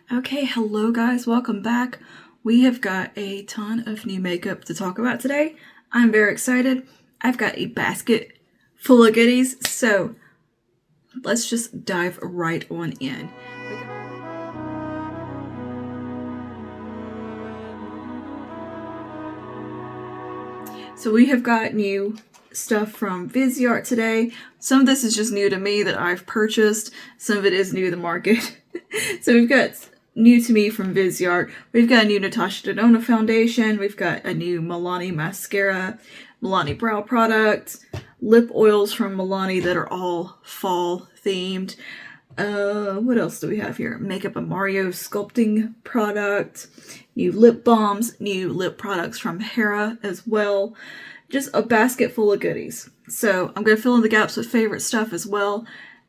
Okay, hello guys, welcome back. We have got a ton of new makeup to talk about today. I'm very excited. I've got a basket full of goodies, so let's just dive right on in. So we have got new stuff from Viseart today. Some of this is just new to me that I've purchased. Some of it is new to the market. So we've got new to me from Viseart. We've got a new Natasha Denona foundation. We've got a new Milani mascara, Milani brow product, lip oils from Milani that are all fall themed. What else do we have here? Makeup and Mario sculpting product, new lip balms, new lip products from Hera as well. Just a basket full of goodies. So I'm going to fill in the gaps with favorite stuff as well.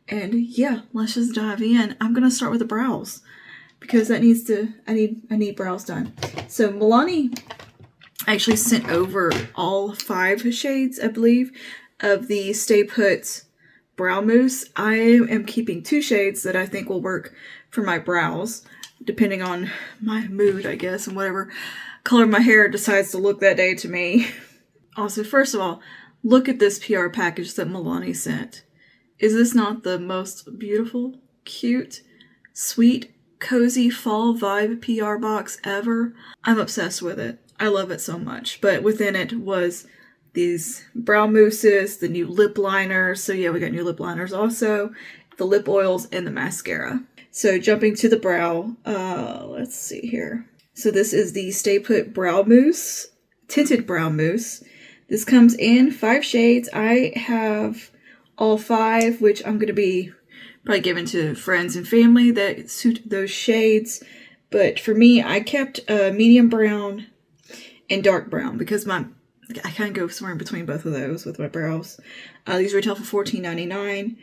And yeah, let's just dive in. I'm going to start with the brows because that needs to, I need brows done. So Milani actually sent over all 5 shades, I believe, of the Stay Put brow mousse. I am keeping 2 shades that I think will work for my brows, depending on my mood, I guess, and whatever color my hair decides to look that day to me. Also, first of all, look at this PR package that Milani sent. Is this not the most beautiful, cute, sweet, cozy fall vibe PR box ever? I'm obsessed with it. I love it so much. But within it was these brow mousses, the new lip liners. So yeah, we got new lip liners also, the lip oils, and the mascara. So jumping to the brow, let's see here. So this is the Stay Put Brow Mousse, Tinted Brow Mousse. This comes in 5 shades. I have all 5, which I'm going to be probably giving to friends and family that suit those shades. But for me, I kept medium brown and dark brown because I kind of go somewhere in between both of those with my brows. These retail for $14.99.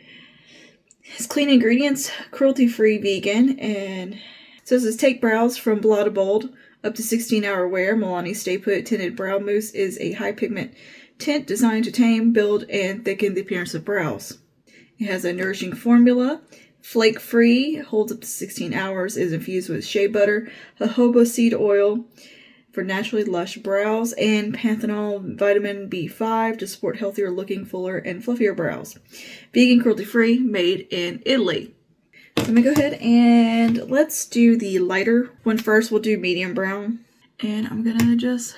It's clean ingredients, cruelty-free, vegan, and it says it's take brows from blah to bold, up to 16-hour wear. Milani Stay Put Tinted Brow Mousse is a high pigment tint designed to tame, build, and thicken the appearance of brows. It has a nourishing formula, flake-free, holds up to 16 hours, is infused with shea butter, jojoba seed oil for naturally lush brows, and panthenol vitamin B5 to support healthier looking, fuller, and fluffier brows. Vegan, cruelty-free, made in Italy. Let me go ahead and let's do the lighter one first. We'll do medium brown. And I'm gonna just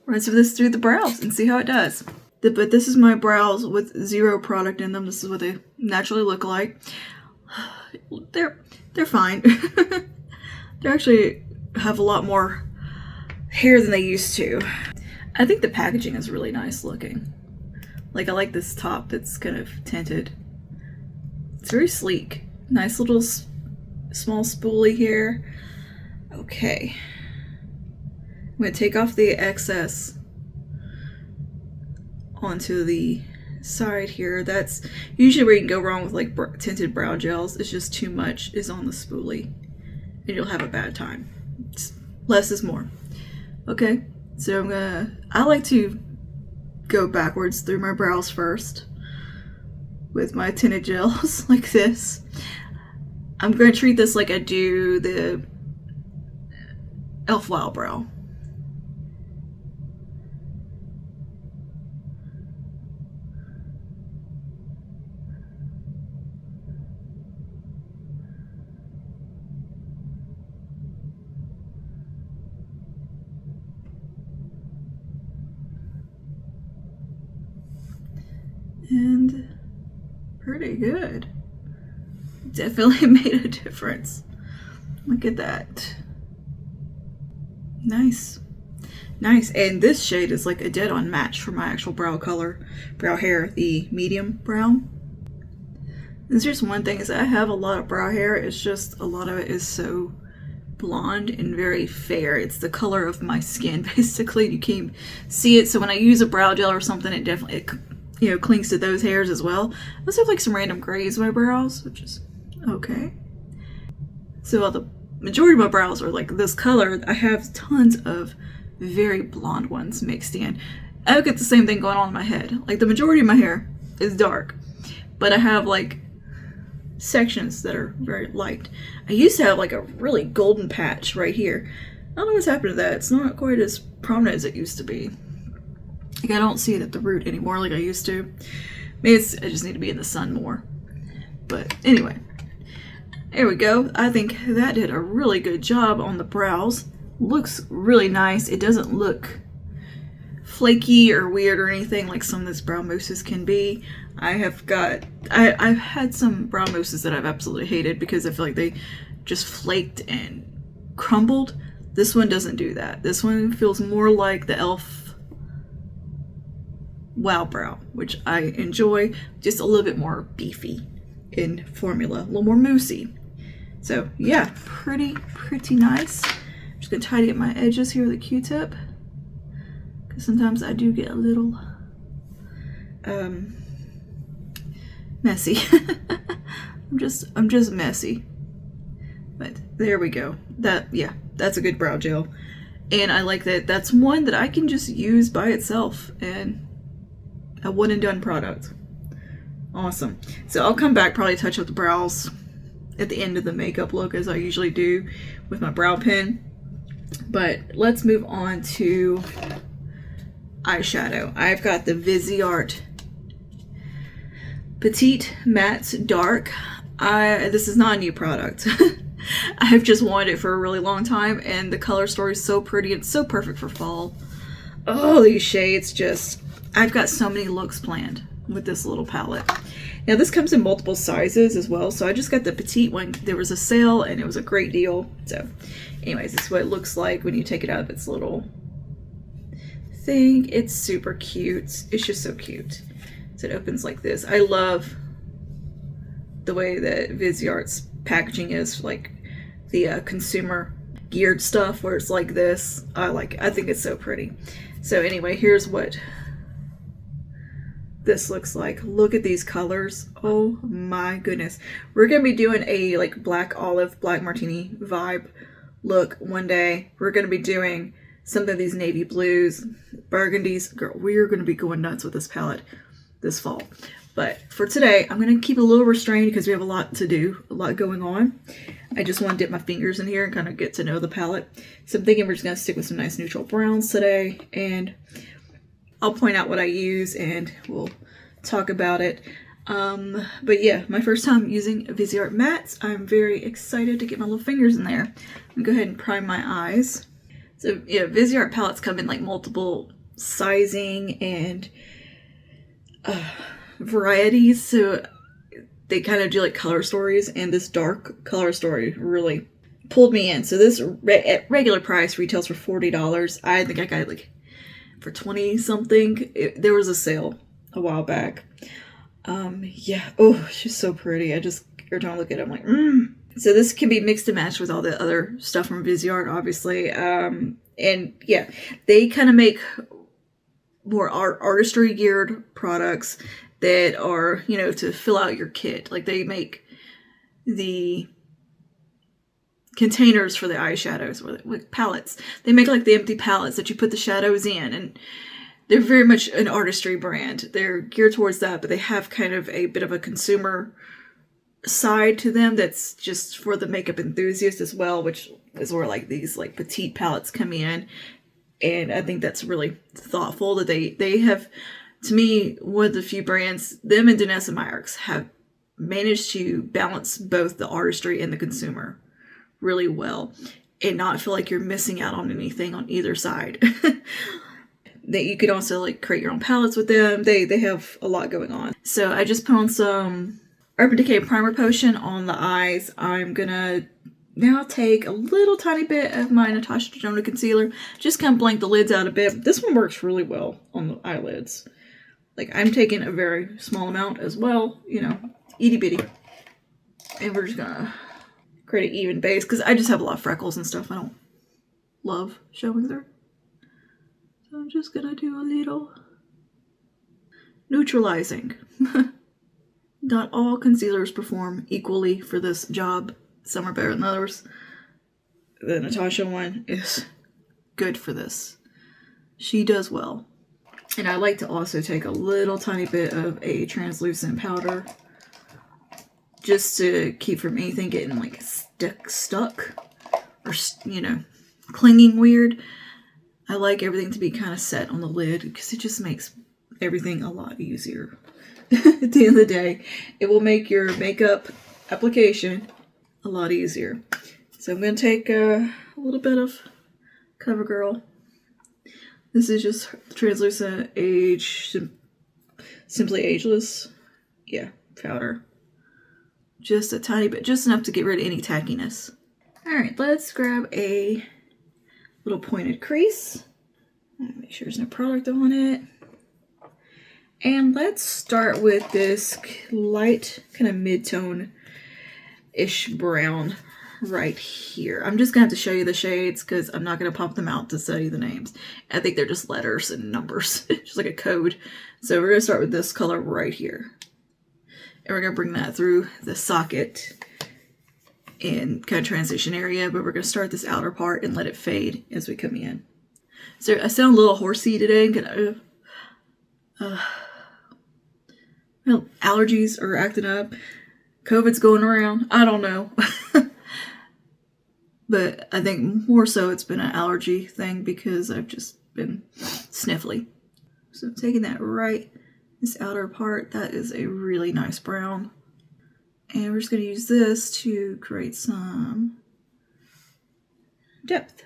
run some of this through the brows and see how it does. But this is my brows with 0 product in them. This is what they naturally look like. They're fine. They actually have a lot more hair than they used to. I think the packaging is really nice looking. Like, I like this top that's kind of tinted. It's very sleek. Nice little small spoolie here. Okay. I'm going to take off the excess onto the side here. That's usually where you can go wrong with like tinted brow gels. It's just too much is on the spoolie and you'll have a bad time. Less is more. Okay, so I like to go backwards through my brows first with my tinted gels like this. I'm going to treat this like I do the Elf Wow brow. And pretty good. Definitely made a difference. Look at that. Nice. Nice. And this shade is like a dead-on match for my actual brow color, brow hair, the medium brown. There's just one thing is that I have a lot of brow hair. It's just a lot of it is so blonde and very fair. It's the color of my skin, basically. You can't see it. So when I use a brow gel or something, it definitely clings to those hairs as well. I also have like some random grays in my brows, which is okay. So while the majority of my brows are like this color, I have tons of very blonde ones mixed in. I get the same thing going on in my head. Like the majority of my hair is dark, but I have like sections that are very light. I used to have like a really golden patch right here. I don't know what's happened to that. It's not quite as prominent as it used to be. Like I don't see it at the root anymore like I used to. Maybe I just need to be in the sun more. But anyway, there we go. I think that did a really good job on the brows. Looks really nice. It doesn't look flaky or weird or anything like some of these brow mousses can be. I've had some brow mousses that I've absolutely hated because I feel like they just flaked and crumbled. This one doesn't do that. This one feels more like the e.l.f. Wow Brow, which I enjoy. Just a little bit more beefy in formula, a little more moussey. So yeah, pretty nice. I'm just gonna tidy up my edges here with a Q-tip because sometimes I do get a little messy. I'm just messy. But there we go. That's a good brow gel. And I like that that's one that I can just use by itself and a one and done product. Awesome. So I'll come back, probably touch up the brows at the end of the makeup look as I usually do with my brow pen. But let's move on to eyeshadow. I've got the Viseart Petite Matte Dark. This is not a new product. I've just wanted it for a really long time, and the color story is so pretty. It's so perfect for fall. Oh, these shades just... I've got so many looks planned with this little palette. Now this comes in multiple sizes as well, so I just got the petite one. There was a sale and it was a great deal. So anyways, this is what it looks like when you take it out of its little thing. It's super cute. It's just so cute. So it opens like this. I love the way that Viseart's packaging is, like the consumer geared stuff where it's like this. I think it's so pretty. So anyway, here's what this looks like. Look at these colors. Oh my goodness. We're gonna be doing a like black olive, black martini vibe look one day. We're gonna be doing some of these navy blues, burgundies. Girl, we're gonna be going nuts with this palette this fall. But for today, I'm gonna keep it a little restrained because we have a lot to do, a lot going on. I just want to dip my fingers in here and kind of get to know the palette. So I'm thinking we're just gonna stick with some nice neutral browns today, and I'll point out what I use and we'll talk about it. But yeah, my first time using Viseart mattes. I'm very excited to get my little fingers in there. I'm gonna go ahead and prime my eyes. So yeah, Viseart palettes come in like multiple sizing and varieties. So they kind of do like color stories, and this dark color story really pulled me in. So this at regular price retails for $40. I think I got it like for 20 something. There was a sale a while back. Yeah. Oh, she's so pretty. I just, every time I look at it, I'm like, So this can be mixed and matched with all the other stuff from Viseart, obviously. And yeah, they kind of make more artistry geared products that are, you know, to fill out your kit. Like they make the containers for the eyeshadows or like palettes. They make like the empty palettes that you put the shadows in, and they're very much an artistry brand. They're geared towards that, but they have kind of a bit of a consumer side to them that's just for the makeup enthusiast as well, which is where like these like petite palettes come in. And I think that's really thoughtful that they have, to me, one of the few brands, them and Denessa Myers, have managed to balance both the artistry and the consumer really well and not feel like you're missing out on anything on either side. That you could also like create your own palettes with them. They have a lot going on. So I just put on some Urban Decay Primer Potion on the eyes. I'm gonna now take a little tiny bit of my Natasha Denona concealer, just kind of blank the lids out a bit. This one works really well on the eyelids. Like I'm taking a very small amount as well, you know, itty bitty. And we're just gonna create an even base because I just have a lot of freckles and stuff I don't love showing through. So I'm just gonna do a little neutralizing. Not all concealers perform equally for this job. Some are better than others. The Natasha one is good for this. She does well. And I like to also take a little tiny bit of a translucent powder just to keep from anything getting like stuck or, you know, clinging weird. I like everything to be kind of set on the lid because it just makes everything a lot easier. At the end of the day, it will make your makeup application a lot easier. So I'm going to take a little bit of CoverGirl. This is just translucent Simply Ageless, yeah, powder. Just a tiny bit, just enough to get rid of any tackiness. Alright, let's grab a little pointed crease. Make sure there's no product on it. And let's start with this light, kind of mid-tone-ish brown right here. I'm just going to have to show you the shades because I'm not going to pop them out to tell you the names. I think they're just letters and numbers, just like a code. So we're going to start with this color right here. And we're going to bring that through the socket in kind of transition area, but we're going to start this outer part and let it fade as we come in. So I sound a little horsey today. Well, allergies are acting up. COVID's going around. I don't know. But I think more so it's been an allergy thing because I've just been sniffly. So I'm taking that right, this outer part, that is a really nice brown. And we're just going to use this to create some depth.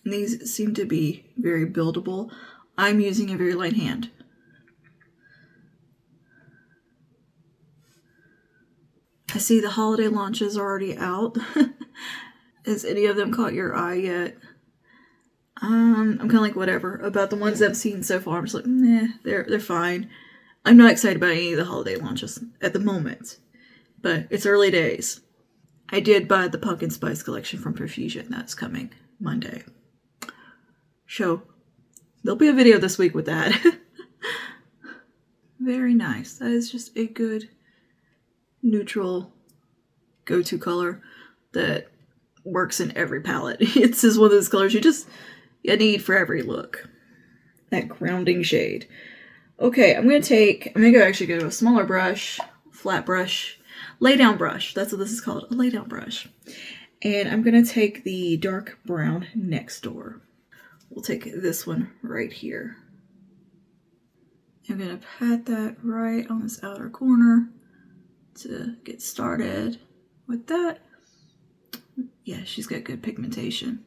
And these seem to be very buildable. I'm using a very light hand. I see the holiday launches are already out. Has any of them caught your eye yet? I'm kind of like whatever about the ones I've seen so far. I'm just like, nah, they're fine. I'm not excited about any of the holiday launches at the moment, but it's early days. I did buy the Pumpkin Spice collection from Profusion. That's coming Monday. So there'll be a video this week with that. Very nice. That is just a good neutral go-to color that works in every palette. It's just one of those colors you need for every look. That grounding shade. Okay, I'm gonna actually go to a smaller brush, flat brush, lay down brush. That's what this is called, a lay down brush. And I'm gonna take the dark brown next door. We'll take this one right here. I'm gonna pat that right on this outer corner to get started with that. Yeah, she's got good pigmentation.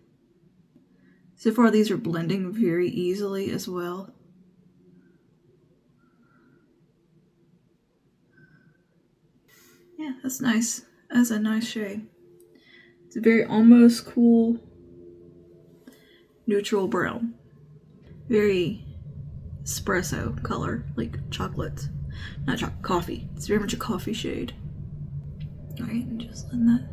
So far these are blending very easily as well. Yeah, that's nice. That's a nice shade. It's a very almost cool neutral brown. Very espresso color, like chocolate. Not chocolate, coffee. It's very much a coffee shade. Alright, and just letting that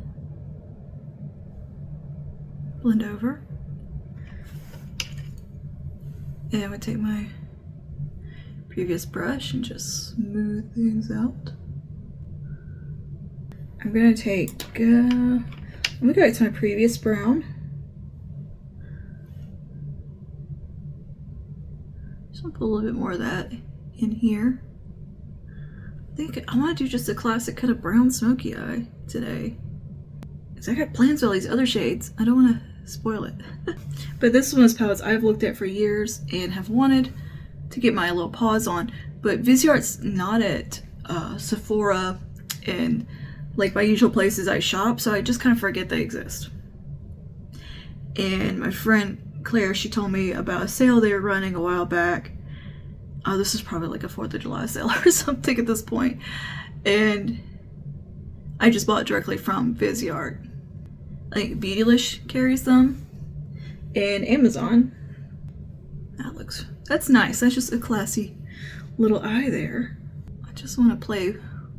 blend over. And I'm going to take my previous brush and just smooth things out. I'm going to take, I'm going to go back to my previous brown. Just want to put a little bit more of that in here. I think I want to do just a classic kind of brown smoky eye today. Because I got plans with all these other shades. I don't want to spoil it. But this one is palettes I've looked at for years and have wanted to get my little paws on. But Viseart's not at Sephora and like my usual places I shop, so I just kind of forget they exist. And my friend Claire, she told me about a sale they were running a while back. Oh, this is probably like a 4th of July sale or something at this point. And I just bought directly from Viseart. I think Beautylish carries them. And Amazon. That's nice. That's just a classy little eye there. I just want to play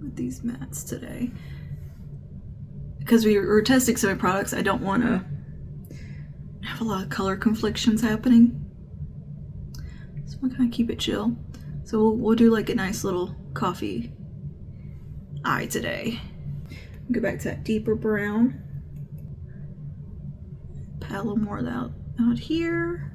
with these mattes today. Because we were testing so many products, I don't want to have a lot of color conflictions happening. So I'm kind of keep it chill. So we'll do like a nice little coffee eye today. Go back to that deeper brown. Pat a little more of that out here.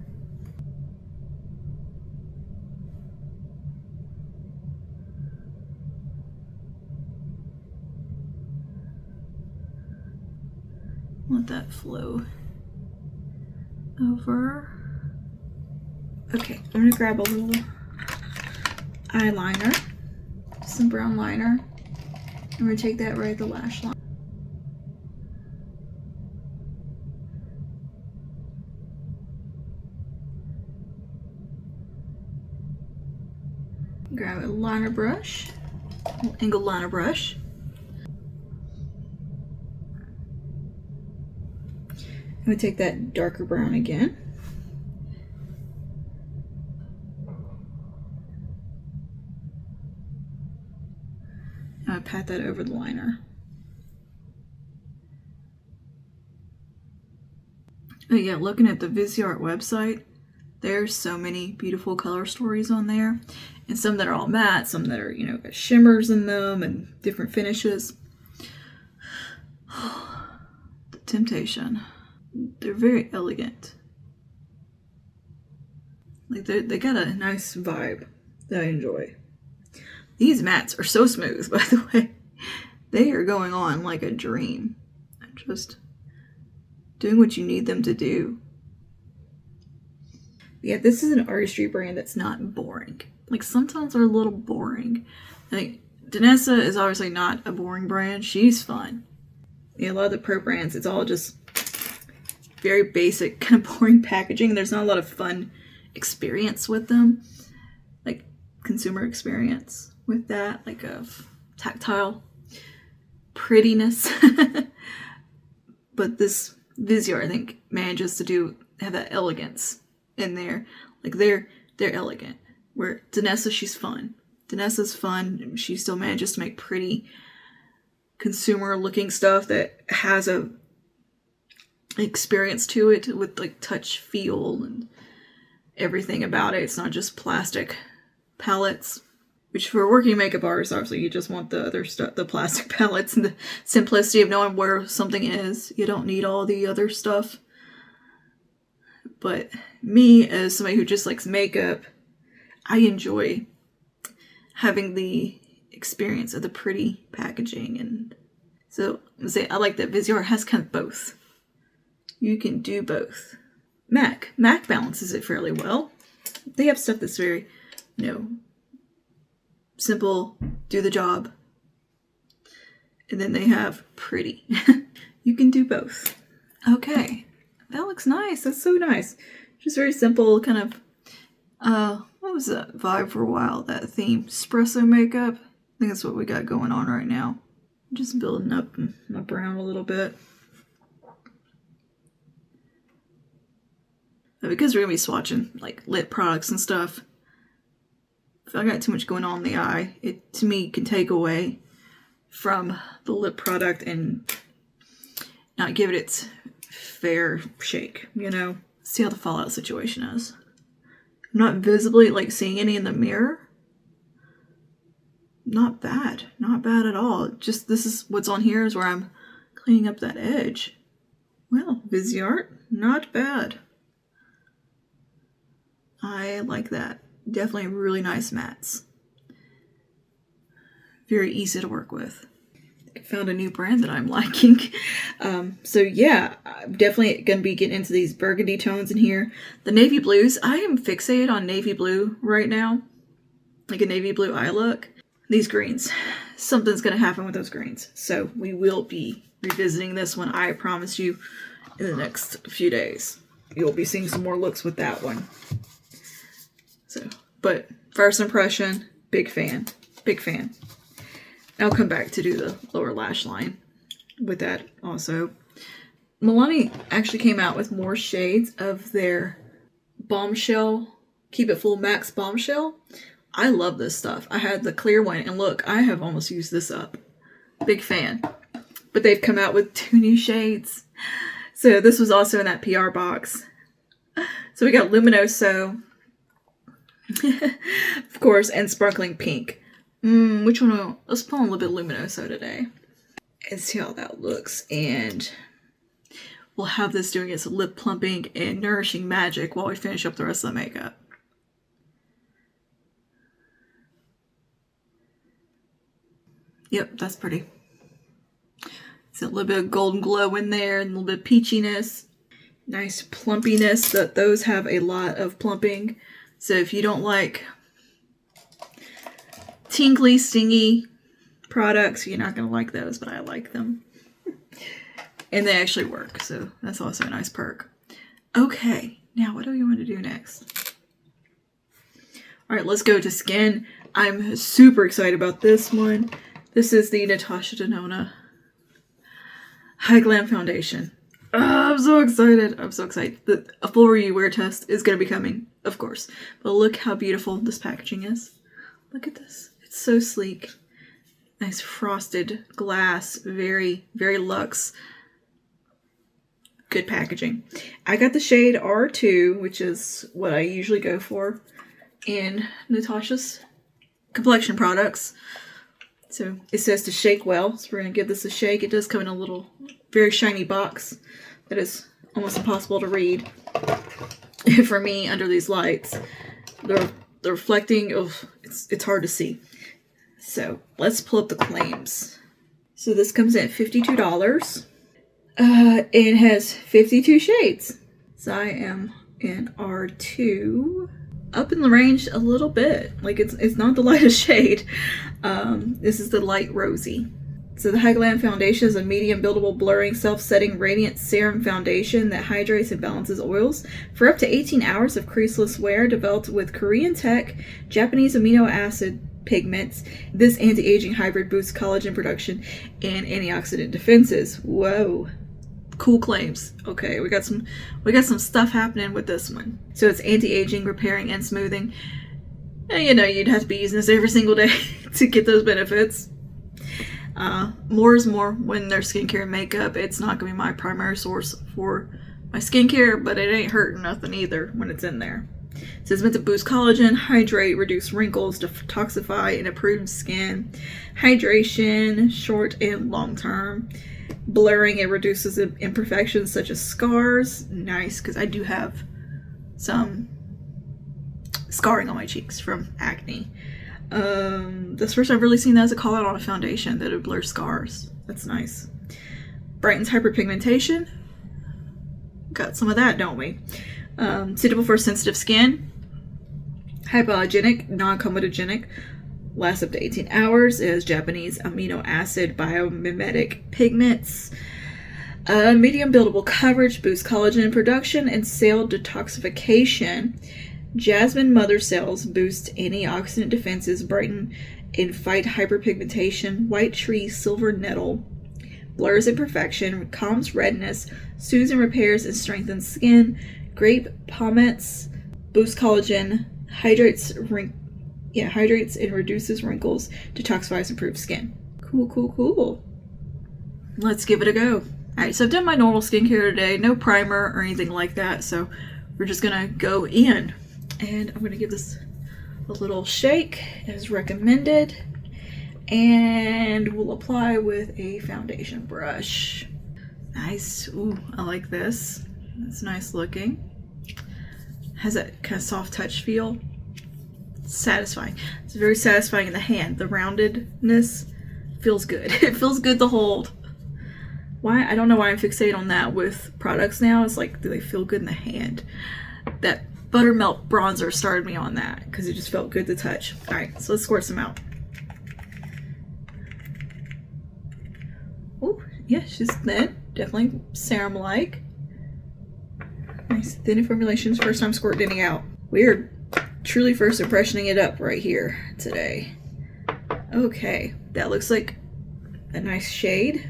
let that flow over. Okay, I'm gonna grab a little eyeliner, some brown liner. I'm gonna take that right at the lash line. Grab a liner brush, a little angled liner brush. I'm gonna take that darker brown again. I'm gonna pat that over the liner. Oh yeah, looking at the Viseart website, there's so many beautiful color stories on there. And some that are all matte, some that are, you know, got shimmers in them and different finishes. The temptation. They're very elegant. Like they got a nice vibe that I enjoy. These mattes are so smooth, by the way. They are going on like a dream. Just doing what you need them to do. Yeah, this is an artistry brand that's not boring. Like sometimes they're a little boring. Like Danessa is obviously not a boring brand. She's fun. Yeah, a lot of the pro brands, it's all just very basic, kind of boring packaging. There's not a lot of fun experience with them. Like consumer experience with that, like of tactile prettiness. But this Viseart, I think, manages to have that elegance in there. Like they're elegant. Where Danessa, she's fun. Danessa's fun. She still manages to make pretty consumer looking stuff that has a experience to it with like touch, feel, and everything about it. It's not just plastic palettes, which for working makeup artists, obviously you just want the other stuff, the plastic palettes and the simplicity of knowing where something is. You don't need all the other stuff. But me, as somebody who just likes makeup, I enjoy having the experience of the pretty packaging. And so I like that Viseart has kind of both. You can do both. MAC balances it fairly well. They have stuff that's very, you know, simple, do the job. And then they have pretty. You can do both. Okay, that looks nice. That's so nice. Just very simple, kind of, what was that vibe for a while? That theme, espresso makeup. I think that's what we got going on right now. Just building up my brown a little bit. But because we're gonna be swatching like lip products and stuff, if I got too much going on in the eye, it to me can take away from the lip product and not give it its fair shake, you know? See how the fallout situation is. I'm not visibly like seeing any in the mirror. Not bad. Not bad at all. Just this is what's on here is where I'm cleaning up that edge. Well, Viseart, not bad. I like that. Definitely really nice mattes. Very easy to work with. I found a new brand that I'm liking. So yeah, I'm definitely going to be getting into these burgundy tones in here. The navy blues, I am fixated on navy blue right now. Like a navy blue eye look. These greens, something's going to happen with those greens. So we will be revisiting this one, I promise you, in the next few days. You'll be seeing some more looks with that one. So, but first impression, big fan. Big fan. I'll come back to do the lower lash line with that also. Milani actually came out with more shades of their Balmshell, Keep It Full Max Balmshell. I love this stuff. I had the clear one, and look, I have almost used this up. Big fan. But they've come out with 2 new shades. So this was also in that PR box. So we got Luminoso, of course, and Sparkling Pink. Which one? Let's put on a little bit of Luminoso today and see how that looks. And we'll have this doing its lip plumping and nourishing magic while we finish up the rest of the makeup. Yep, that's pretty. It's a little bit of golden glow in there and a little bit of peachiness. Nice plumpiness. Those have a lot of plumping. So if you don't like tingly, stingy products, you're not going to like those, but I like them. And they actually work, so that's also a nice perk. Okay, now what do we want to do next? Alright, let's go to skin. I'm super excited about this one. This is the Natasha Denona Hy-Glam foundation. Oh, I'm so excited. I'm so excited. A full review wear test is going to be coming, of course. But look how beautiful this packaging is. Look at this. It's so sleek. Nice frosted glass. Very, very luxe. Good packaging. I got the shade R2, which is what I usually go for in Natasha's complexion products. So it says to shake well, so we're going to give this a shake. It does come in a little, very shiny box that is almost impossible to read for me under these lights. The reflecting of, it's hard to see. So let's pull up the claims. So this comes in at $52. It has 52 shades. So I am in R2. Up in the range a little bit. Like it's not the lightest shade. This is the light rosy. So the Hyglam foundation is a medium buildable blurring self-setting radiant serum foundation that hydrates and balances oils for up to 18 hours of creaseless wear, developed with Korean tech, Japanese amino acid pigments. This anti-aging hybrid boosts collagen production and antioxidant defenses. Whoa. Cool claims. Okay, we got some stuff happening with this one. So it's anti-aging, repairing, and smoothing. And, you know, you'd have to be using this every single day to get those benefits. More is more when there's skincare and makeup. It's not going to be my primary source for my skincare, but it ain't hurting nothing either when it's in there. So it's meant to boost collagen, hydrate, reduce wrinkles, detoxify, and improve skin. Hydration, short and long term. Blurring, it reduces imperfections such as scars. Nice, because I do have some scarring on my cheeks from acne. This first I've really seen that as a call out on a foundation that would blur scars. That's nice. Brightens hyperpigmentation. Got some of that, don't we? Suitable for sensitive skin. Hypoallergenic, non-comedogenic. Lasts up to 18 hours. It has Japanese amino acid biomimetic pigments. Medium buildable coverage, boosts collagen production and cell detoxification. Jasmine mother cells boost antioxidant defenses, brighten and fight hyperpigmentation. White tree silver nettle blurs imperfection, calms redness, soothes and repairs and strengthens skin. Grape pomace boosts collagen, hydrates and reduces wrinkles, detoxifies, improves skin. Cool, cool, cool. Let's give it a go. Alright, so I've done my normal skincare today. No primer or anything like that, so we're just gonna go in. And I'm gonna give this a little shake as recommended. And we'll apply with a foundation brush. Nice. Ooh, I like this. It's nice looking. Has that kind of soft touch feel. Satisfying. It's very satisfying in the hand. The roundedness feels good. It feels good to hold. Why? I don't know why I'm fixated on that with products now. It's like, do they feel good in the hand? That buttermilk bronzer started me on that because it just felt good to touch. Alright, so let's squirt some out. Oh, yeah, she's thin. Definitely serum-like. Nice thin formulations. First time squirting any out. Weird. Truly first impressioning it up right here today. Okay, that looks like a nice shade.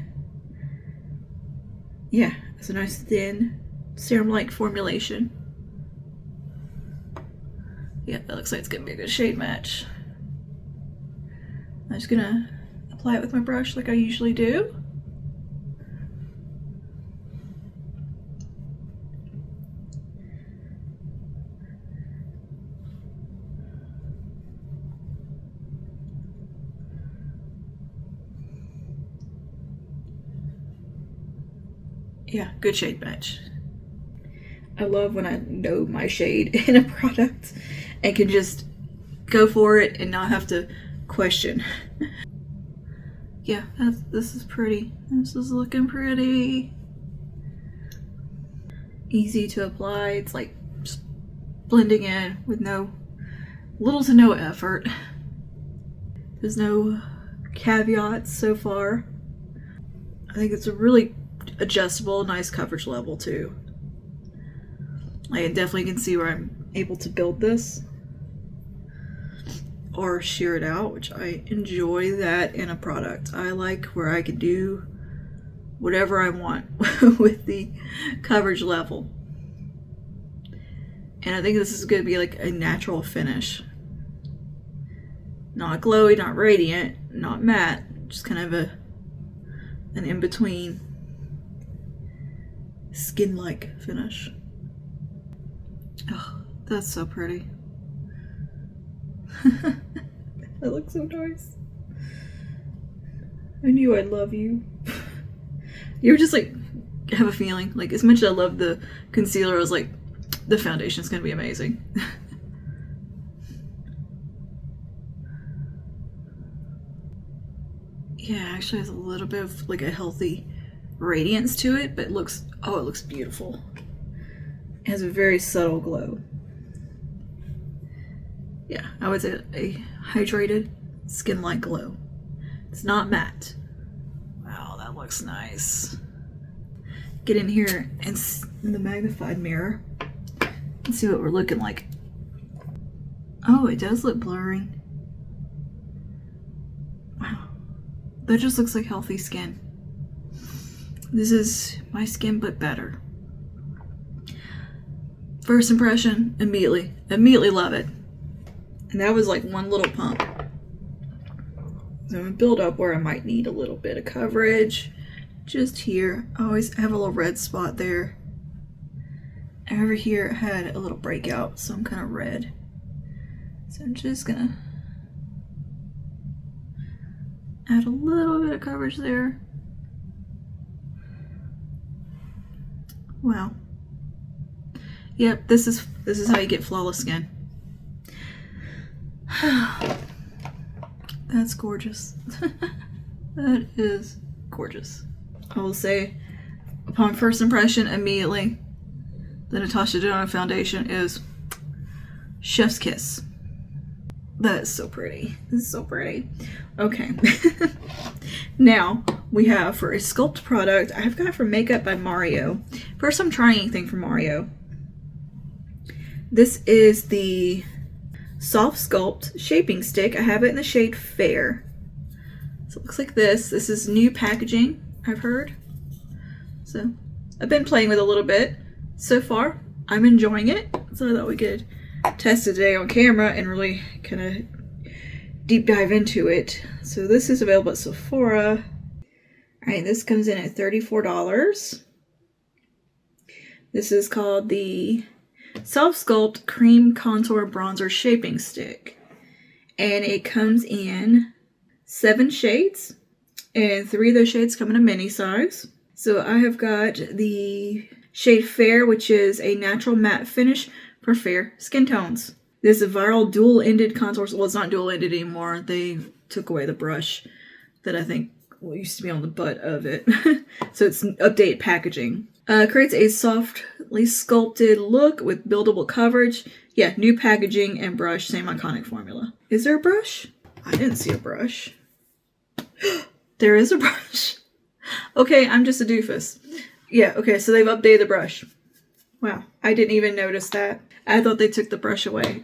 Yeah, it's a nice thin serum-like formulation. Yeah, that looks like it's gonna be a good shade match. I'm just gonna apply it with my brush like I usually do. Yeah, good shade match. I love when I know my shade in a product and can just go for it and not have to question. Yeah, this is pretty. This is looking pretty. Easy to apply. It's like just blending in with little to no effort. There's no caveats so far. I think it's a really adjustable, nice coverage level too. I definitely can see where I'm able to build this or shear it out, which I enjoy that in a product. I like where I can do whatever I want with the coverage level. And I think this is going to be like a natural finish. Not glowy, not radiant, not matte, just kind of an in-between skin-like finish. Oh, that's so pretty. That looks so nice. I knew I'd love you. You were just like, have a feeling. Like, as much as I love the concealer, I was like, the foundation's gonna be amazing. Yeah, actually has a little bit of like a healthy radiance to it, but it looks beautiful. It has a very subtle glow. Yeah, I would say a hydrated skin-like glow. It's not matte. Wow, that looks nice. Get in here and in the magnified mirror and see what we're looking like. Oh, it does look blurry. Wow, that just looks like healthy skin. This is my skin, but better. First impression, immediately love it. And that was like one little pump. So I'm gonna build up where I might need a little bit of coverage. Just here, I always have a little red spot there. And over here it had a little breakout, so I'm kind of red. So I'm just gonna add a little bit of coverage there. Wow. Yep, this is how you get flawless skin. That's gorgeous. That is gorgeous. I will say, upon first impression, immediately, the Natasha Denona foundation is chef's kiss. That is so pretty. This is so pretty. Okay. Now, we have for a sculpt product, I've got for Makeup by Mario. First, I'm trying anything from Mario. This is the SoftSculpt Shaping Stick. I have it in the shade Fair. So it looks like this. This is new packaging, I've heard. So I've been playing with it a little bit. So far, I'm enjoying it. So I thought we could test it today on camera and really kind of deep dive into it. So this is available at Sephora. Alright, this comes in at $34. This is called the SoftSculpt Cream Contour Bronzer Shaping Stick. And it comes in 7 shades. And 3 of those shades come in a mini size. So I have got the shade Fair, which is a natural matte finish for fair skin tones. This is a viral dual-ended contour. Well, it's not dual-ended anymore. They took away the brush that I think used to be on the butt of it. So it's updated packaging. Creates a softly sculpted look with buildable coverage. Yeah, new packaging and brush, same iconic formula. Is there a brush? I didn't see a brush. There is a brush. Okay, I'm just a doofus. Yeah, okay, so they've updated the brush. Wow, I didn't even notice that. I thought they took the brush away.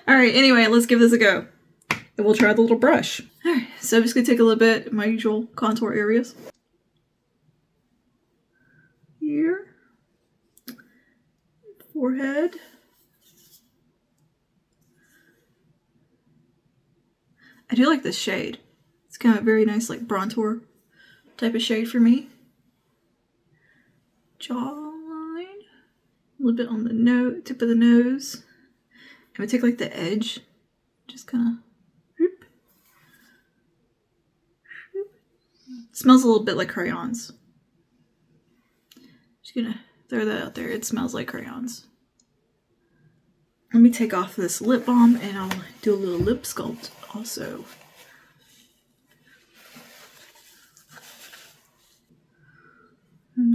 Alright, anyway, let's give this a go. And we'll try the little brush. Alright, so I'm just going to take a little bit of my usual contour areas. Here. Forehead. I do like this shade. It's kind of very nice, like bronzer type of shade for me. Jawline. A little bit on the tip of the nose. I'm going to take like the edge. Just kind of. Smells a little bit like crayons. Just gonna throw that out there. It smells like crayons. Let me take off this lip balm and I'll do a little lip sculpt also.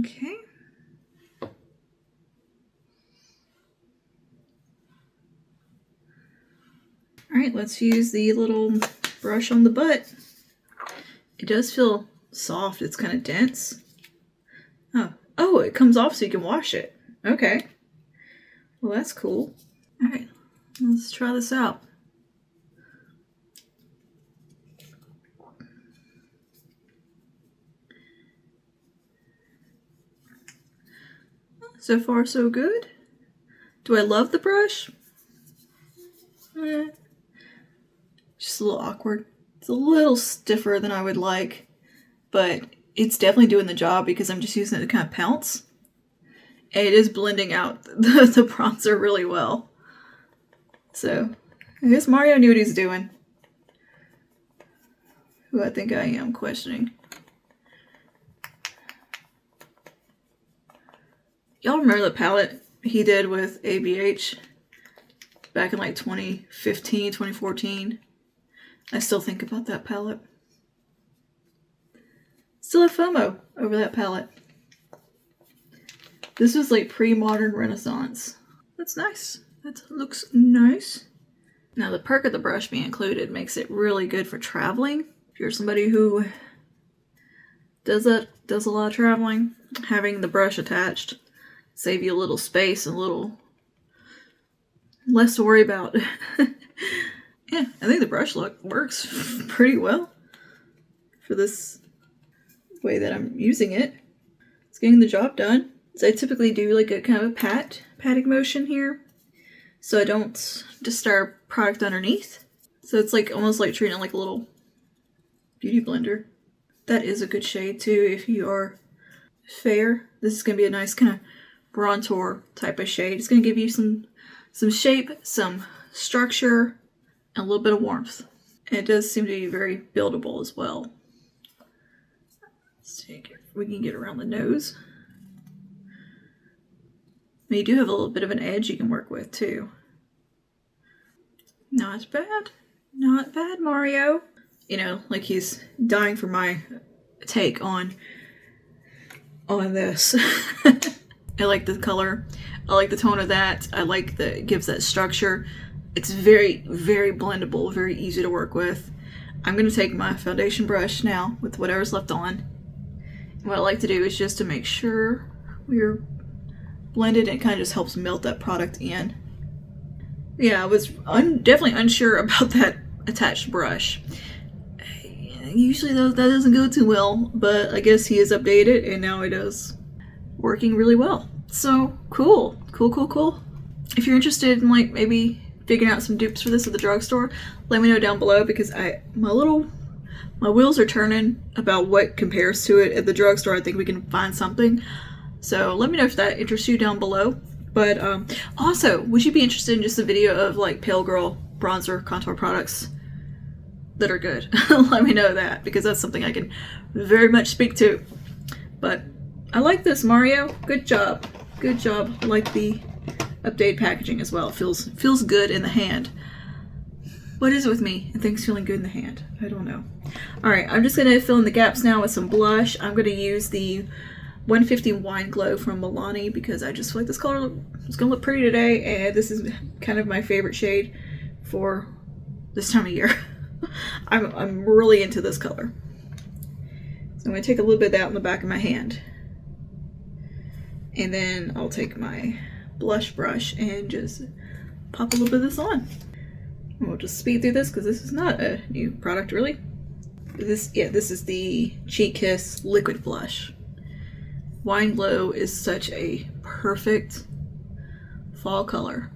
Okay. Alright, let's use the little brush on the butt. It does feel soft. It's kind of dense. Oh, it comes off so you can wash it. Okay. Well, that's cool. Alright, let's try this out. So far, so good. Do I love the brush? Just a little awkward. It's a little stiffer than I would like, but it's definitely doing the job because I'm just using it to kind of pounce. And it is blending out the bronzer really well. So, I guess Mario knew what he's doing. Who I think I am questioning. Y'all remember the palette he did with ABH back in like 2015, 2014? I still think about that palette. Still have FOMO over that palette. This was like pre-modern Renaissance. That's nice. That looks nice. Now the perk of the brush being included makes it really good for traveling. If you're somebody who does a lot of traveling, having the brush attached save you a little space and a little less to worry about. Yeah, I think the brush look works pretty well for this way that I'm using it. It's getting the job done. So I typically do like a kind of a patting motion here, so I don't disturb product underneath. So it's like almost like treating it like a little beauty blender. That is a good shade too if you are fair. This is going to be a nice kind of bronzer type of shade. It's going to give you some shape, some structure, and a little bit of warmth. And it does seem to be very buildable as well. Let's see if we can get around the nose. And you do have a little bit of an edge you can work with too. Not bad. Not bad, Mario. You know, like he's dying for my take on this. I like the color. I like the tone of that. I like that it gives that structure. It's very, very blendable, very easy to work with. I'm going to take my foundation brush now with whatever's left on. And what I like to do is just to make sure we're blended, and it kind of just helps melt that product in. Yeah, I was definitely unsure about that attached brush. Usually that doesn't go too well, but I guess he has updated and now it is working really well. So cool. If you're interested in like maybe figuring out some dupes for this at the drugstore, let me know down below, because my wheels are turning about what compares to it at the drugstore. I think we can find something. So let me know if that interests you down below. But also, would you be interested in just a video of like Pale Girl bronzer contour products that are good? Let me know that, because that's something I can very much speak to. But I like this, Mario. Good job. Good job. I like the updated packaging as well. It feels good in the hand. What is it with me and things feeling good in the hand? I don't know. Alright, I'm just going to fill in the gaps now with some blush. I'm going to use the 150 Wine Glow from Milani because I just feel like this color is going to look pretty today, and this is kind of my favorite shade for this time of year. I'm really into this color. So I'm going to take a little bit of that on the back of my hand. And then I'll take my blush brush and just pop a little bit of this on. And we'll just speed through this because this is not a new product really. This is the Cheek Kiss Liquid Blush. Wine Glow is such a perfect fall color.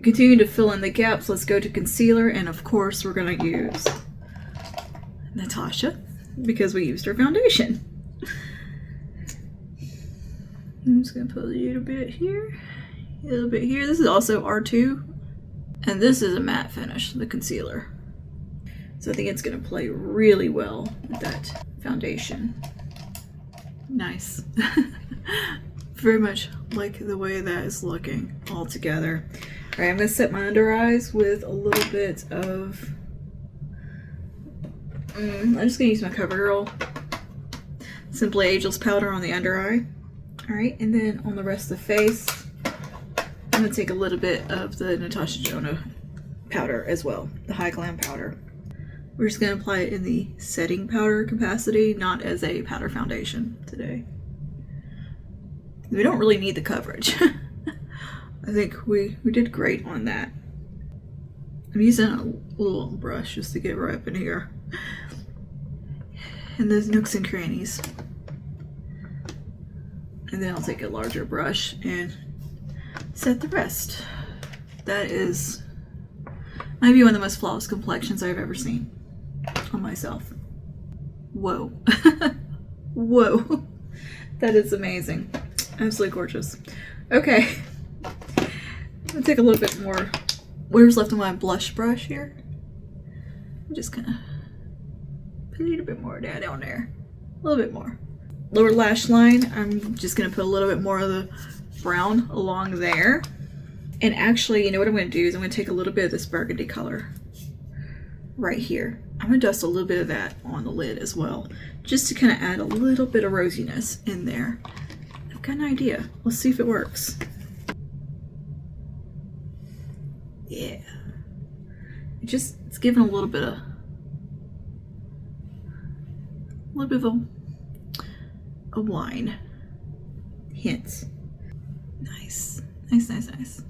Continuing to fill in the gaps, let's go to concealer, and of course we're going to use Natasha because we used her foundation. I'm just going to put a little bit here, a little bit here. This is also R2, and this is a matte finish, the concealer. So I think it's going to play really well with that foundation. Nice. Very much like the way that is looking all together. Alright, I'm going to set my under eyes with a little bit of... I'm just going to use my CoverGirl Simply Ageless powder on the under eye. Alright, and then on the rest of the face, I'm going to take a little bit of the Natasha Denona powder as well, the Hy-Glam powder. We're just going to apply it in the setting powder capacity, not as a powder foundation today. We don't really need the coverage. I think we did great on that. I'm using a little brush just to get right up in here. And those nooks and crannies. And then I'll take a larger brush and set the rest. That is might be one of the most flawless complexions I've ever seen on myself. Whoa. Whoa. That is amazing. Absolutely gorgeous. Okay. I'm gonna take a little bit more. Whatever's left of my blush brush here. I'm just gonna put a little bit more down there. A little bit more. Lower lash line, I'm just gonna put a little bit more of the brown along there. And actually, you know what I'm gonna do is I'm gonna take a little bit of this burgundy color right here. I'm gonna dust a little bit of that on the lid as well, just to kind of add a little bit of rosiness in there. I've got an idea. Let's see if it works. Yeah. It's giving a little bit of a wine hint. Nice. Nice, nice, nice.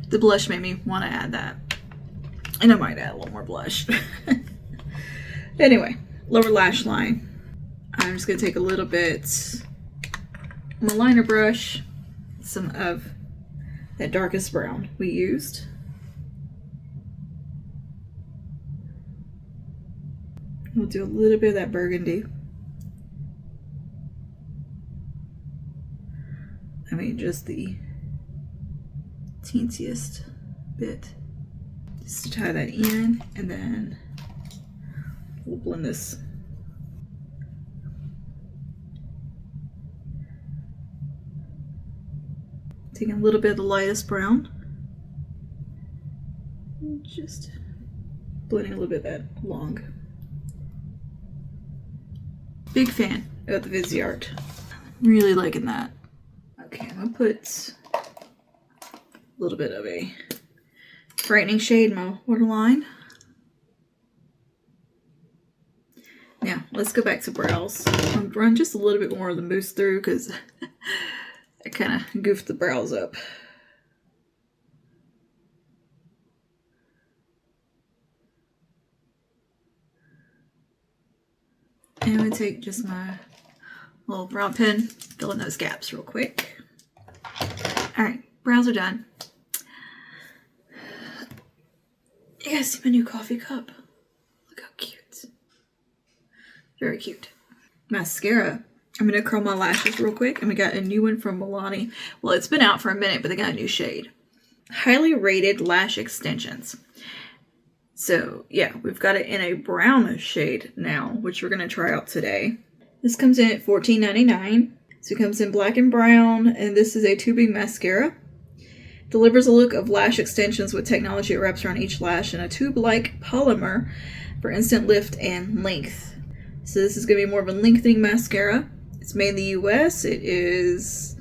The blush made me want to add that. And I might add a little more blush. Anyway, lower lash line. I'm just going to take a little bit on the liner brush, some of that darkest brown we used. We'll do a little bit of that burgundy. I mean, just the teensiest bit. Just to tie that in, and then we'll blend this. Taking a little bit of the lightest brown. And just blending a little bit of that along. Big fan of the Viseart. Really liking that. Okay, I'm gonna put a little bit of a brightening shade in my waterline. Now, let's go back to brows. I'm run just a little bit more of the mousse through because I kind of goofed the brows up. And I'm going to take just my little brow pen, fill in those gaps real quick. Alright, brows are done. You guys see my new coffee cup? Look how cute. Very cute. Mascara. I'm going to curl my lashes real quick. And we got a new one from Milani. Well, it's been out for a minute, but they got a new shade. Highly rated lash extensions. So, yeah, we've got it in a brown shade now, which we're going to try out today. This comes in at $14.99. So it comes in black and brown, and this is a tubing mascara. Delivers a look of lash extensions with technology that wraps around each lash in a tube-like polymer for instant lift and length. So this is going to be more of a lengthening mascara. It's made in the US. It is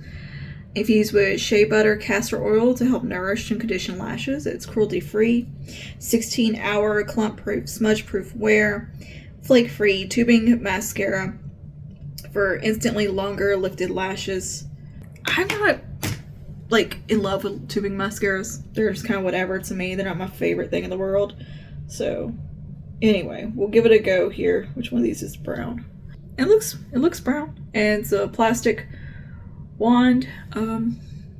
infused with shea butter castor oil to help nourish and condition lashes. It's cruelty-free, 16-hour clump-proof, smudge-proof wear, flake-free tubing mascara for instantly longer lifted lashes. I'm not like in love with tubing mascaras. They're just kind of whatever to me. They're not my favorite thing in the world. So anyway, we'll give it a go here. Which one of these is brown? It looks brown, and it's a plastic wand.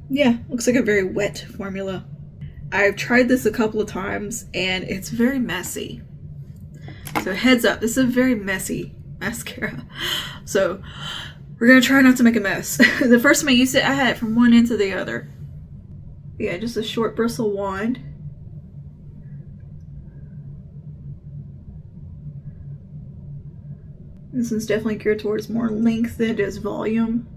Yeah, looks like a very wet formula. I've tried this a couple of times and it's very messy. So heads up, this is a very messy mascara. So we're gonna try not to make a mess. The first time I used it, I had it from one end to the other. Yeah, just a short bristle wand. This one's definitely geared towards more length than it is volume.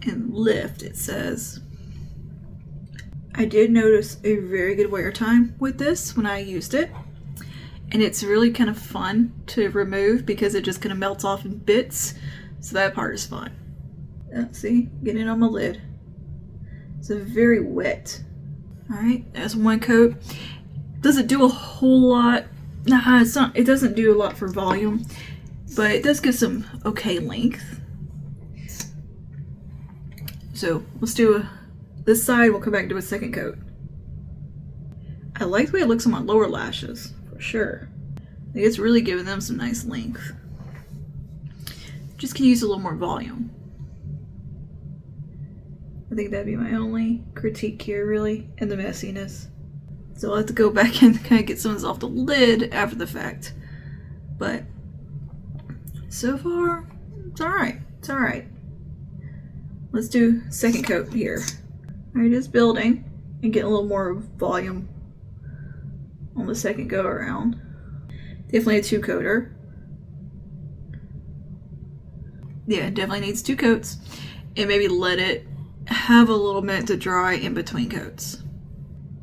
And lift, it says. I did notice a very good wear time with this when I used it. And it's really kind of fun to remove because it just kind of melts off in bits. So that part is fun. See, getting it on my lid. It's very wet. Alright, that's one coat. Does it do a whole lot? Nah, it's not. It doesn't do a lot for volume, but it does give some okay length. So let's do this side. We'll come back and do a second coat. I like the way it looks on my lower lashes, for sure. I think it's really giving them some nice length. Just can use a little more volume. I think that'd be my only critique here, really, and the messiness. So I'll have to go back and kind of get some of this off the lid after the fact. But so far, it's alright. It's alright. Let's do second coat here. Alright, just building and getting a little more volume on the second go around. Definitely a 2-coater. Yeah, definitely needs 2 coats. And maybe let it have a little minute to dry in between coats.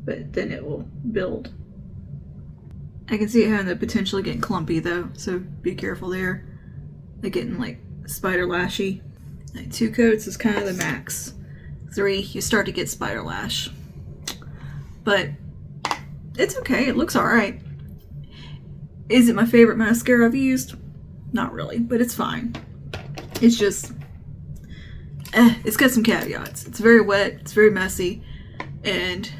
But then it will build. I can see it having the potential of getting clumpy though, so be careful there. Like getting like spider lashy. Like 2 coats is kind of the max. 3, you start to get spider lash. But it's okay, it looks alright. Is it my favorite mascara I've used? Not really, but it's fine. It's just, it's got some caveats. It's very wet, it's very messy, and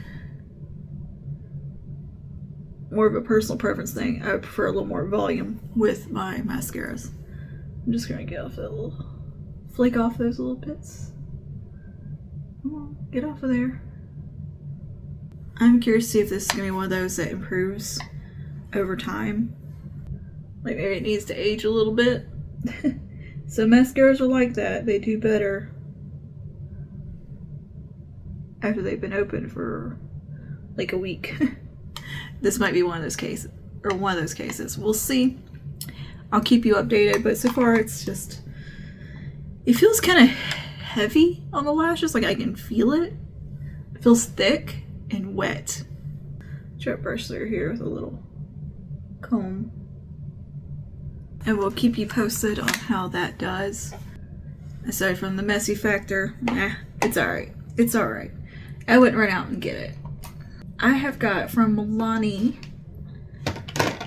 more of a personal preference thing. I prefer a little more volume with my mascaras. I'm just gonna get off that little, flake off those little bits. Come on, get off of there. I'm curious to see if this is gonna be one of those that improves over time. Like maybe it needs to age a little bit. Some mascaras are like that. They do better after they've been open for like a week. This might be one of those cases, or one of those cases. We'll see. I'll keep you updated, but so far it's just, it feels kind of heavy on the lashes. Like I can feel it. It feels thick and wet. Try to brush through here with a little comb. And we'll keep you posted on how that does. Aside from the messy factor, it's alright. It's alright. I wouldn't run out and get it. I have got from Milani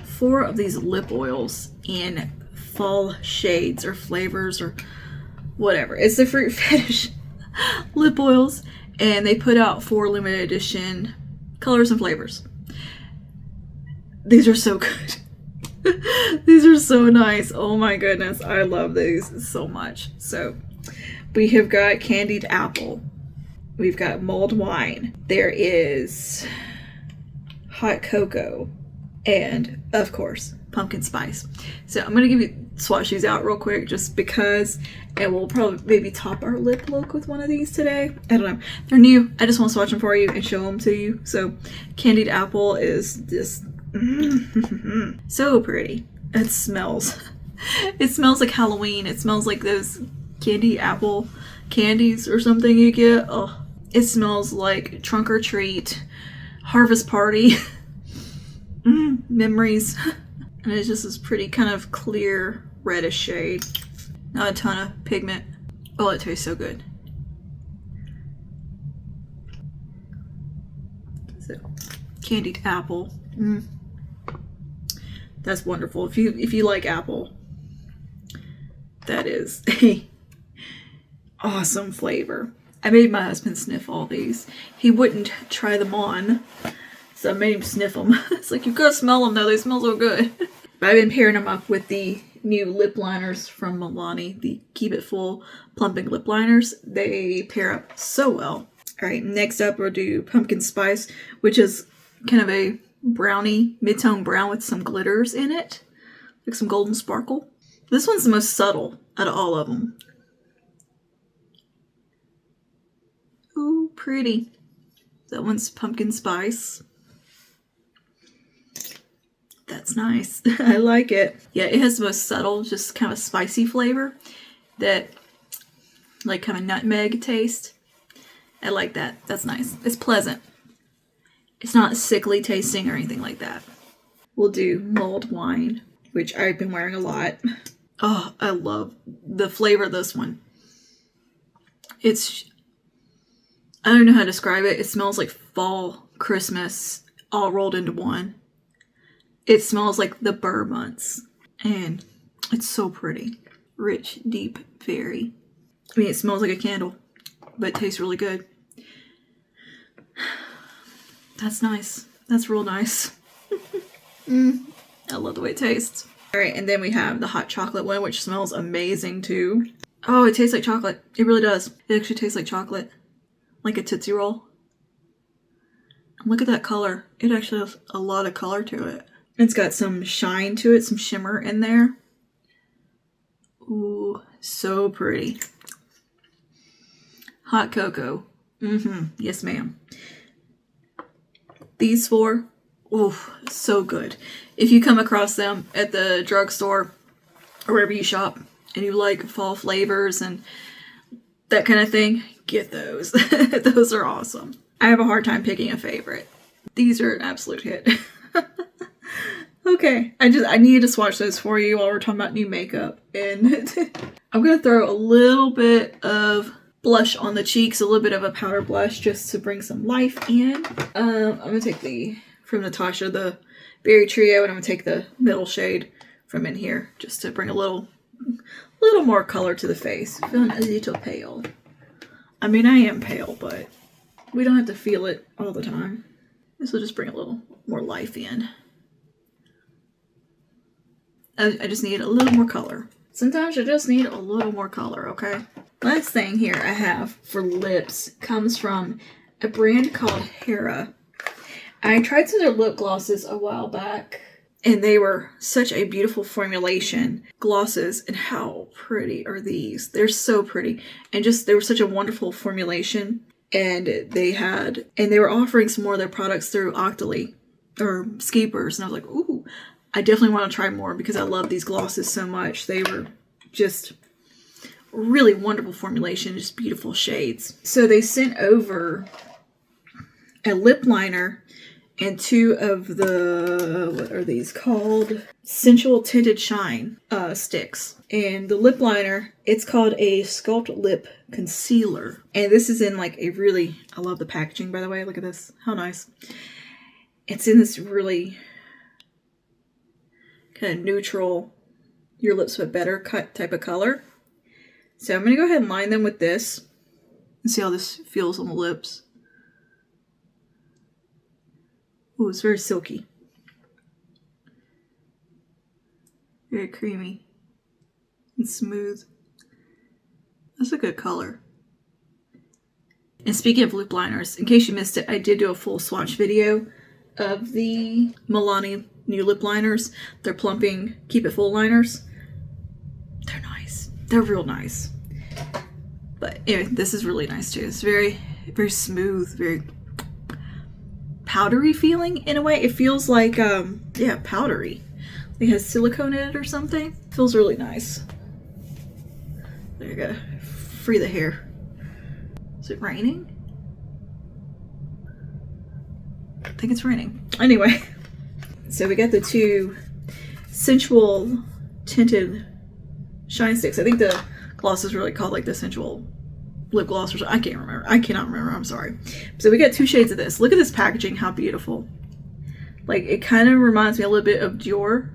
4 of these lip oils in fall shades or flavors or whatever. It's the Fruit Fetish lip oils, and they put out 4 limited edition colors and flavors. These are so good. These are so nice. Oh my goodness, I love these so much. So we have got candied apple. We've got mulled wine. There is hot cocoa. And of course, pumpkin spice. So I'm going to swatch these out real quick just because, and we'll probably maybe top our lip look with one of these today. I don't know. They're new. I just want to swatch them for you and show them to you. So candied apple is just so pretty. It smells like Halloween. It smells like those candy apple candies or something you get. Oh, it smells like trunk or treat, harvest party, memories. And it's just this pretty kind of clear reddish shade. Not a ton of pigment. Oh, it tastes so good. So, candied apple. That's wonderful. If you like apple, that is a awesome flavor. I made my husband sniff all these. He wouldn't try them on, so I made him sniff them. It's like, you've got to smell them though. They smell so good. But I've been pairing them up with the new lip liners from Milani, the Keep It Full Plumping lip liners. They pair up so well. All right, next up we'll do pumpkin spice, which is kind of a brownie, mid-tone brown with some glitters in it, like some golden sparkle. This one's the most subtle out of all of them. Ooh, pretty. That one's pumpkin spice. That's nice. I like it. Yeah, it has the most subtle, just kind of spicy flavor that, like, kind of nutmeg taste. I like that. That's nice. It's pleasant. It's not sickly tasting or anything like that. we'll do Mulled Wine, which I've been wearing a lot. Oh, I love the flavor of this one. It's, I don't know how to describe it. It smells like fall, Christmas, all rolled into one. It smells like the Burr months. And it's so pretty. Rich, deep, very. I mean, it smells like a candle, but it tastes really good. That's nice. That's real nice. I love the way it tastes. Alright, and then we have the hot chocolate one, which smells amazing too. Oh, it tastes like chocolate. It really does. It actually tastes like chocolate. Like a Tootsie Roll. Look at that color. It actually has a lot of color to it. It's got some shine to it, some shimmer in there. Ooh, so pretty. Hot cocoa. Yes, ma'am. These four, ooh, so good. If you come across them at the drugstore or wherever you shop and you like fall flavors and that kind of thing, get those. Those are awesome. I have a hard time picking a favorite. These are an absolute hit. Okay, I needed to swatch those for you while we're talking about new makeup. And I'm going to throw a little bit of blush on the cheeks, a little bit of a powder blush just to bring some life in. I'm going to take from Natasha, the Berry Trio, and I'm going to take the middle shade from in here just to bring a little more color to the face. Feeling a little pale. I mean, I am pale, but we don't have to feel it all the time. This will just bring a little more life in. I just need a little more color. Sometimes you just need a little more color, okay? Last thing here I have for lips comes from a brand called Hera. I tried some of their lip glosses a while back, and they were such a beautiful formulation. Glosses, and how pretty are these? They're so pretty. And just, they were such a wonderful formulation. And they were offering some more of their products through Octoly, or Skeepers, and I was like, ooh, I definitely want to try more because I love these glosses so much. They were just really wonderful formulation, just beautiful shades. So they sent over a lip liner and two of the, what are these called? Sensual Tinted Shine sticks. And the lip liner, it's called a Sculpt Lip Concealer. And this is in like a really, I love the packaging by the way, look at this, how nice. It's in this really kind of neutral, your lips but better cut type of color. So I'm going to go ahead and line them with this and see how this feels on the lips. Ooh, it's very silky. Very creamy and smooth. That's a good color. And speaking of lip liners, in case you missed it, I did do a full swatch video of the Milani new lip liners. They're Plumping Keep It Full liners. They're nice. They're real nice. But anyway, this is really nice too. It's very, very smooth, very powdery feeling in a way. It feels like, yeah, powdery. It has silicone in it or something. It feels really nice. There you go. Free the hair. Is it raining? I think it's raining. Anyway, so we got the two Sensual Tinted Shine Sticks. I think the gloss is really called like the Sensual Lip Gloss or something. I can't remember. I cannot remember. I'm sorry. So we got two shades of this. Look at this packaging. How beautiful. Like, it kind of reminds me a little bit of Dior.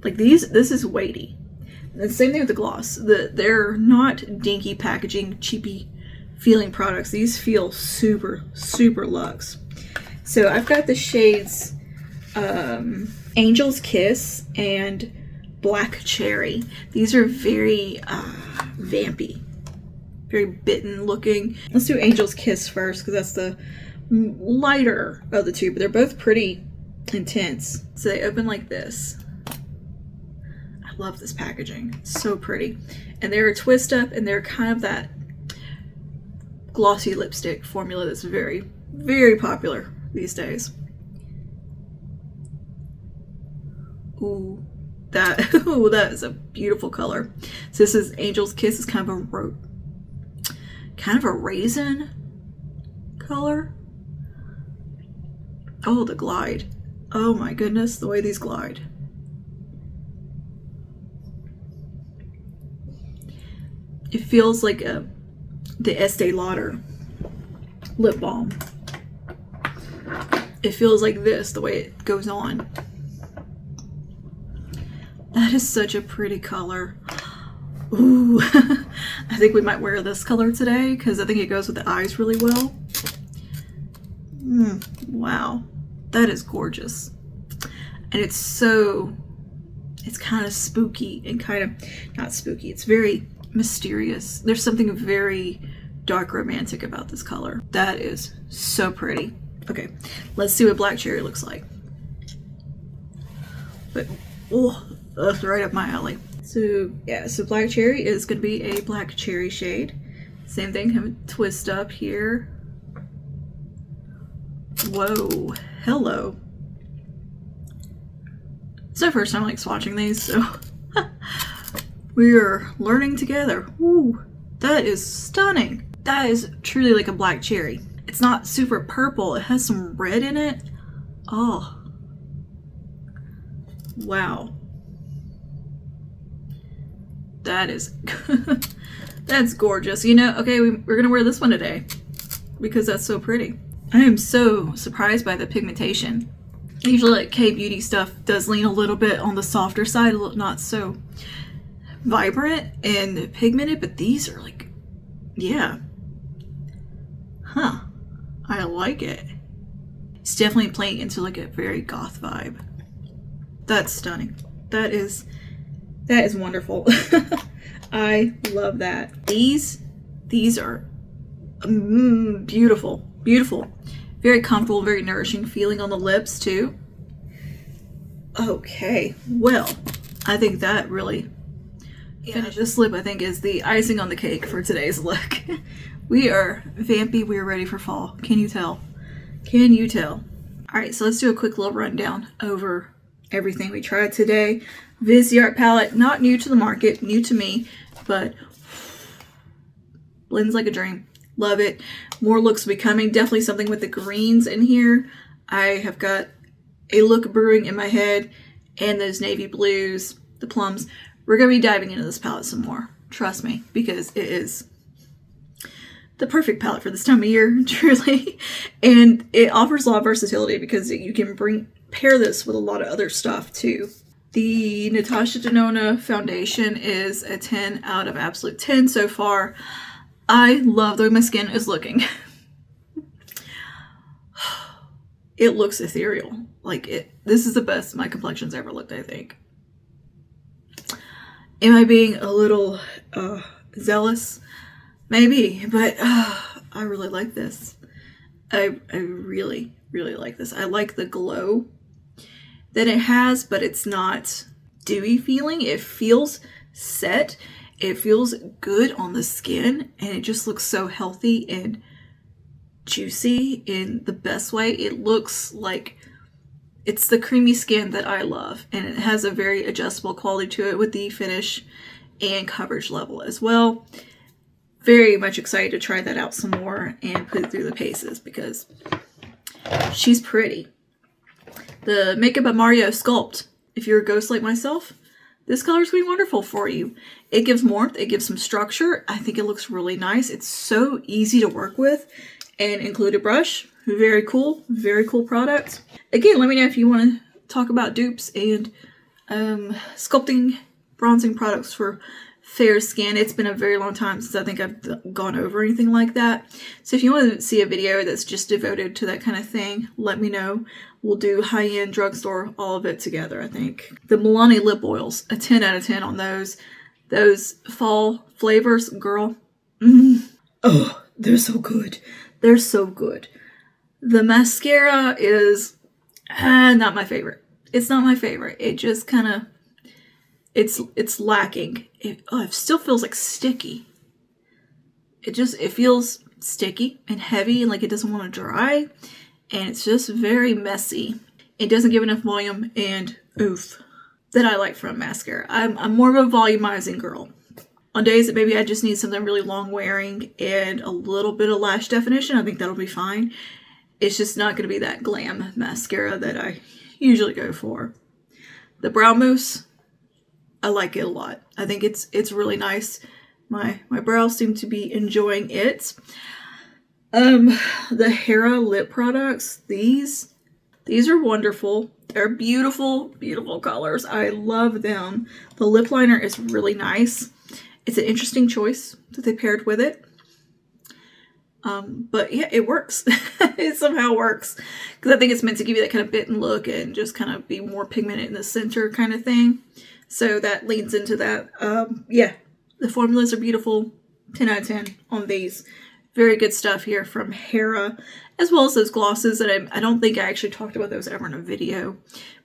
Like this is weighty. And the same thing with the gloss. They're not dinky packaging, cheapy feeling products. These feel super, super luxe. So I've got the shades Angel's Kiss and Black Cherry. These are very vampy, very bitten looking. Let's do Angel's Kiss first because that's the lighter of the two, but they're both pretty intense. So they open like this. I love this packaging. It's so pretty. And they're a twist up, and they're kind of that glossy lipstick formula that's very, very popular these days. Ooh, that is a beautiful color. So this is Angel's Kiss. It's kind of a raisin color. Oh, the glide. Oh my goodness, the way these glide. It feels like the Estee Lauder lip balm. It feels like this, the way it goes on. That is such a pretty color. Ooh, I think we might wear this color today because I think it goes with the eyes really well. Wow, that is gorgeous. And it's kind of spooky and kind of, not spooky, it's very mysterious. There's something very dark romantic about this color. That is so pretty. Okay, let's see what Black Cherry looks like. But, oh, that's right up my alley. So yeah, so Black Cherry is going to be a Black Cherry shade. Same thing, have a twist up here. Whoa, hello. It's my first time like swatching these, so we're learning together. Ooh, that is stunning. That is truly like a Black Cherry. It's not super purple, it has some red in it. Oh, wow. That is, that's gorgeous. You know, okay, we're gonna wear this one today because that's so pretty. I am so surprised by the pigmentation. Usually like K-beauty stuff does lean a little bit on the softer side, not so vibrant and pigmented, but these are like, yeah. Huh. I like it. It's definitely playing into like a very goth vibe. That's stunning. That is wonderful. I love that. These are beautiful, beautiful. Very comfortable, very nourishing feeling on the lips too. Okay, well, I think that really finished. This lip, I think, is the icing on the cake for today's look. We are vampy, we are ready for fall. Can you tell? Can you tell? Alright, so let's do a quick little rundown over everything we tried today. Viseart palette, not new to the market, new to me, but blends like a dream. Love it. More looks will be coming. Definitely something with the greens in here. I have got a look brewing in my head, and those navy blues, the plums. We're going to be diving into this palette some more. Trust me, because it is the perfect palette for this time of year, truly. And it offers a lot of versatility because you can pair this with a lot of other stuff too. The Natasha Denona foundation is a 10 out of absolute 10 so far. I love the way my skin is looking. It looks ethereal. Like this is the best my complexion's ever looked, I think. Am I being a little zealous? Maybe, but I really like this. I really, really like this. I like the glow that it has, but it's not dewy feeling. It feels set. It feels good on the skin, and it just looks so healthy and juicy in the best way. It looks like it's the creamy skin that I love, and it has a very adjustable quality to it with the finish and coverage level as well. Very much excited to try that out some more and put it through the paces because she's pretty. The Makeup by Mario Sculpt. If you're a ghost like myself, this color is going to be wonderful for you. It gives warmth. It gives some structure. I think it looks really nice. It's so easy to work with and include a brush. Very cool product. Again, let me know if you want to talk about dupes and sculpting, bronzing products for fair skin. It's been a very long time since I think I've gone over anything like that. So if you want to see a video that's just devoted to that kind of thing, let me know. We'll do high-end drugstore, all of it together, I think. The Milani lip oils, a 10 out of 10 on those. Those fall flavors, girl. Oh, they're so good. They're so good. The mascara is not my favorite. It's not my favorite. It just kind of, it's lacking. It still feels like sticky. It feels sticky and heavy and like it doesn't want to dry. And it's just very messy. It doesn't give enough volume and oof that I like from a mascara. I'm more of a volumizing girl. On days that maybe I just need something really long wearing and a little bit of lash definition, I think that'll be fine. It's just not going to be that glam mascara that I usually go for. The brow mousse, I like it a lot. I think it's really nice. My brows seem to be enjoying it. The Hera lip products, these are wonderful. They're beautiful, beautiful colors. I love them. The lip liner is really nice. It's an interesting choice that they paired with it. But yeah, it works. It somehow works. Because I think it's meant to give you that kind of bitten look and just kind of be more pigmented in the center kind of thing. So that leans into that. Yeah, the formulas are beautiful. 10 out of 10 on these. Very good stuff here from Hera. As well as those glosses that I don't think I actually talked about those ever in a video.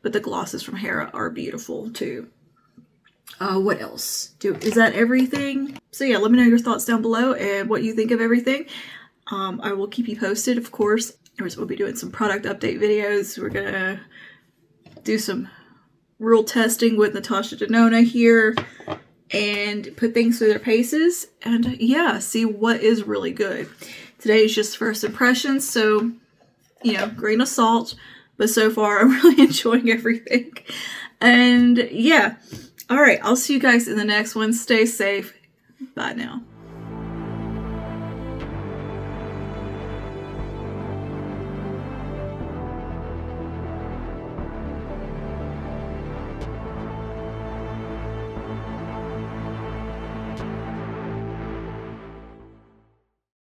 But the glosses from Hera are beautiful too. What else? Is that everything? So yeah, let me know your thoughts down below and what you think of everything. I will keep you posted, of course. We'll be doing some product update videos. We're gonna do some real testing with Natasha Denona here and put things through their paces and yeah, see what is really good. Today is just first impressions, so you know, grain of salt, but so far I'm really enjoying everything. And yeah, all right, I'll see you guys in the next one. Stay safe. Bye now.